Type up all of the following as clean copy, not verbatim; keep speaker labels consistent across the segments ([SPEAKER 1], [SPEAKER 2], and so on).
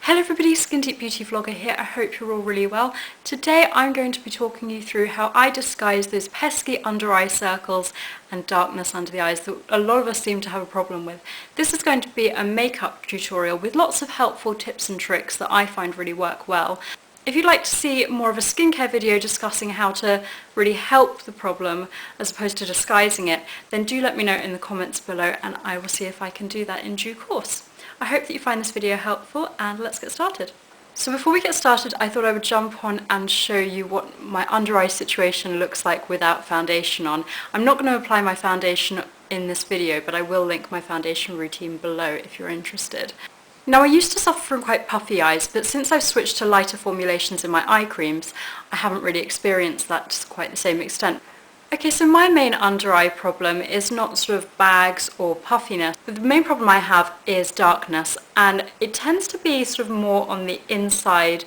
[SPEAKER 1] Hello everybody, Skin Deep Beauty Vlogger here. I hope you're all really well. Today I'm going to be talking you through how I disguise those pesky under eye circles and darkness under the eyes that a lot of us seem to have a problem with. This is going to be a makeup tutorial with lots of helpful tips and tricks that I find really work well. If you'd like to see more of a skincare video discussing how to really help the problem as opposed to disguising it, then do let me know in the comments below and I will see if I can do that in due course. I hope that you find this video helpful and let's get started. So before we get started, I thought I would jump on and show you what my under eye situation looks like without foundation on. I'm not going to apply my foundation in this video, but I will link my foundation routine below if you're interested. Now, I used to suffer from quite puffy eyes, but since I've switched to lighter formulations in my eye creams, I haven't really experienced that to quite the same extent. Okay, so my main under eye problem is not sort of bags or puffiness, but the main problem I have is darkness, and it tends to be sort of more on the inside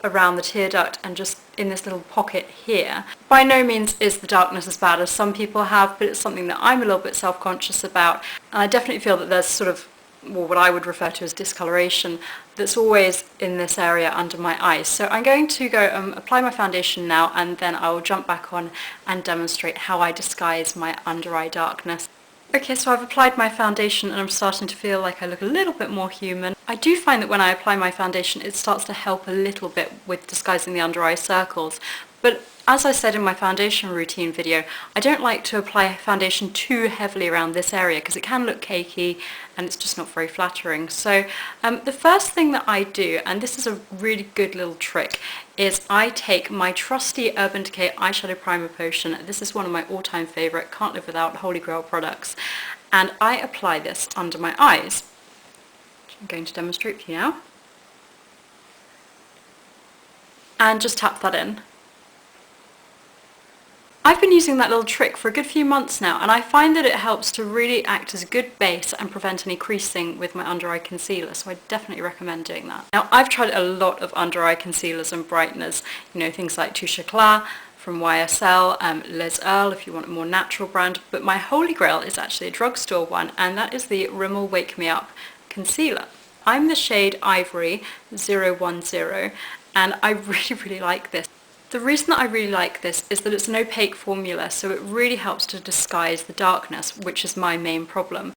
[SPEAKER 1] around the tear duct and just in this little pocket here. By no means is the darkness as bad as some people have, but it's something that I'm a little bit self-conscious about, and I definitely feel that there's sort of what I would refer to as discoloration that's always in this area under my eyes. So I'm going to go apply my foundation now, and then I will jump back on and demonstrate how I disguise my under eye darkness. Okay, so I've applied my foundation and I'm starting to feel like I look a little bit more human. I do find that when I apply my foundation it starts to help a little bit with disguising the under eye circles, but as I said in my foundation routine video, I don't like to apply foundation too heavily around this area because it can look cakey and it's just not very flattering. So the first thing that I do, and this is a really good little trick, is I take my trusty Urban Decay eyeshadow primer potion. This is one of my all-time favourite, can't live without Holy Grail products, and I apply this under my eyes. I'm going to demonstrate for you now. And just tap that in. I've been using that little trick for a good few months now, and I find that it helps to really act as a good base and prevent any creasing with my under eye concealer, so I definitely recommend doing that. Now, I've tried a lot of under eye concealers and brighteners, you know, things like Touche Eclat from YSL, Les Earl if you want a more natural brand, but my holy grail is actually a drugstore one, and that is the Rimmel Wake Me Up concealer. I'm the shade Ivory 010, and I really like this. The reason that I really like this is that it's an opaque formula, so it really helps to disguise the darkness, which is my main problem.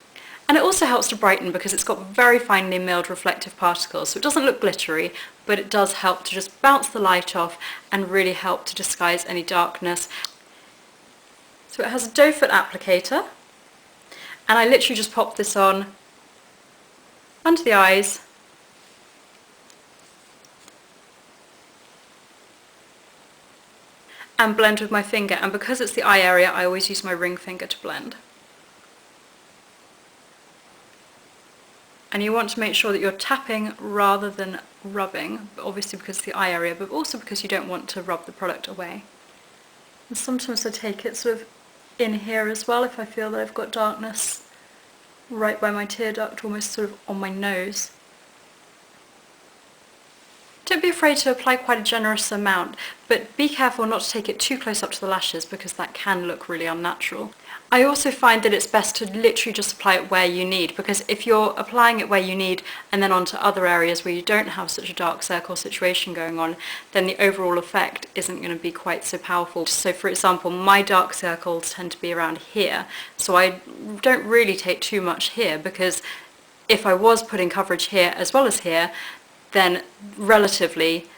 [SPEAKER 1] And it also helps to brighten because it's got very finely milled reflective particles, so it doesn't look glittery, but it does help to just bounce the light off and really help to disguise any darkness. So it has a doe foot applicator, and I literally just pop this on under the eyes, and blend with my finger, and because it's the eye area I always use my ring finger to blend. And you want to make sure that you're tapping rather than rubbing, obviously because it's the eye area, but also because you don't want to rub the product away. And sometimes I take it sort of in here as well if I feel that I've got darkness right by my tear duct, almost sort of on my nose. Don't be afraid to apply quite a generous amount, but be careful not to take it too close up to the lashes because that can look really unnatural. I also find that it's best to literally just apply it where you need, because if you're applying it where you need and then onto other areas where you don't have such a dark circle situation going on, then the overall effect isn't going to be quite so powerful. So for example, my dark circles tend to be around here, so I don't really take too much here, because if I was putting coverage here as well as here, then relatively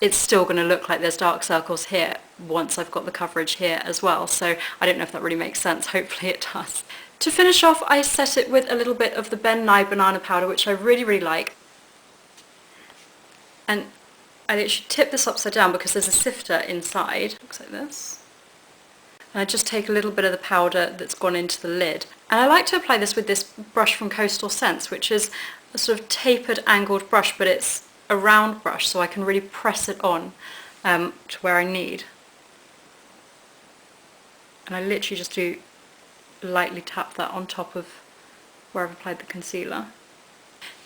[SPEAKER 1] it's still going to look like there's dark circles here once I've got the coverage here as well. So I don't know if that really makes sense, hopefully it does. To finish off, I set it with a little bit of the Nye Banana Powder, which I really like. And I literally tip this upside down because there's a sifter inside, looks like this. And I just take a little bit of the powder that's gone into the lid. And I like to apply this with this brush from Coastal Scents, which is a sort of tapered, angled brush, but it's a round brush, so I can really press it on to where I need. And I literally just do lightly tap that on top of where I've applied the concealer.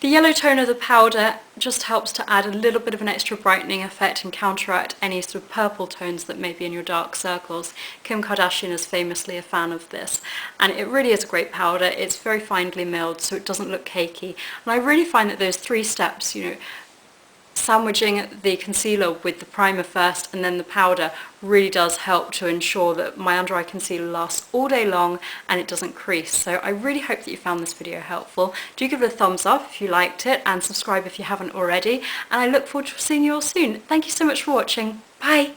[SPEAKER 1] The yellow tone of the powder just helps to add a little bit of an extra brightening effect and counteract any sort of purple tones that may be in your dark circles. Kim Kardashian is famously a fan of this, and it really is a great powder. It's very finely milled, so it doesn't look cakey. And I really find that those 3 steps, sandwiching the concealer with the primer first and then the powder, really does help to ensure that my under eye concealer lasts all day long and it doesn't crease. So I really hope that you found this video helpful. Do give it a thumbs up if you liked it, and subscribe if you haven't already, and I look forward to seeing you all soon. Thank you so much for watching. Bye!